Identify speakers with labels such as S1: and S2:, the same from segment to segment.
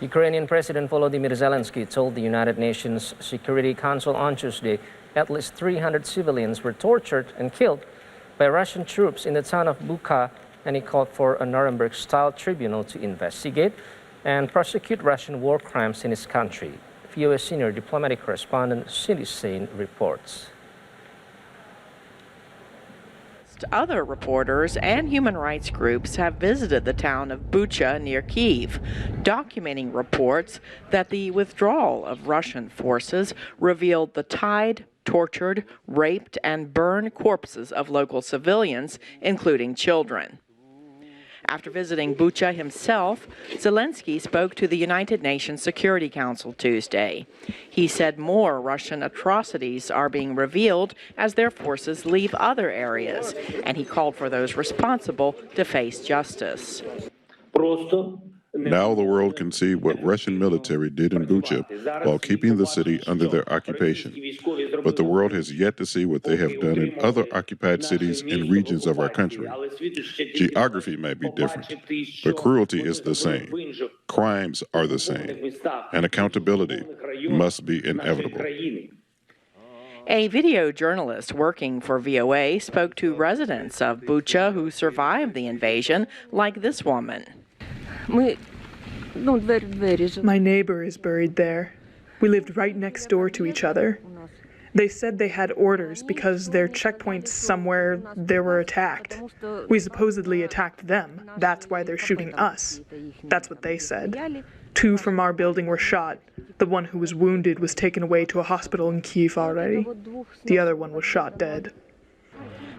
S1: Ukrainian President Volodymyr Zelenskyy told the United Nations Security Council on Tuesday at least 300 civilians were tortured and killed by Russian troops in the town of Bucha, and he called for a Nuremberg-style tribunal to investigate and prosecute Russian war crimes in his country. VOA senior diplomatic correspondent Cindy Sain reports.
S2: Other reporters and human rights groups have visited the town of Bucha near Kyiv, documenting reports that the withdrawal of Russian forces revealed the tied, tortured, raped, and burned corpses of local civilians, including children. After visiting Bucha himself, Zelenskyy spoke to the United Nations Security Council Tuesday. He said more Russian atrocities are being revealed as their forces leave other areas, and he called for those responsible to face justice.
S3: Now the world can see what Russian military did in Bucha while keeping the city under their occupation. But the world has yet to see what they have done in other occupied cities and regions of our country. Geography may be different, but cruelty is the same. Crimes are the same, and accountability must be inevitable.
S2: A video journalist working for VOA spoke to residents of Bucha who survived the invasion, like this woman.
S4: My neighbor is buried there. We lived right next door to each other. They said they had orders because their checkpoints somewhere they were attacked. We supposedly attacked them. That's why they're shooting us. That's what they said. 2 from our building were shot. The one who was wounded was taken away to a hospital in Kyiv already. The other one was shot dead.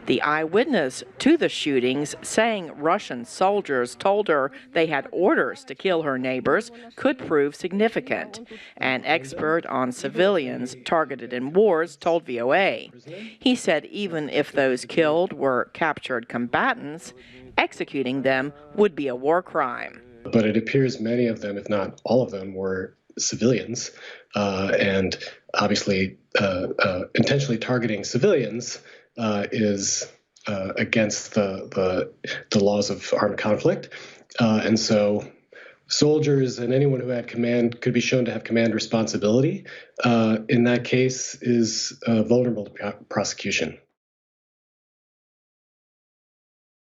S2: The eyewitness to the shootings, saying Russian soldiers told her they had orders to kill her neighbors, could prove significant. An expert on civilians targeted in wars told VOA. He said even if those killed were captured combatants, executing them would be a war crime.
S5: But it appears many of them, if not all of them, were civilians, and obviously intentionally targeting civilians is against the laws of armed conflict. And so soldiers and anyone who had command could be shown to have command responsibility. In that case is vulnerable to prosecution.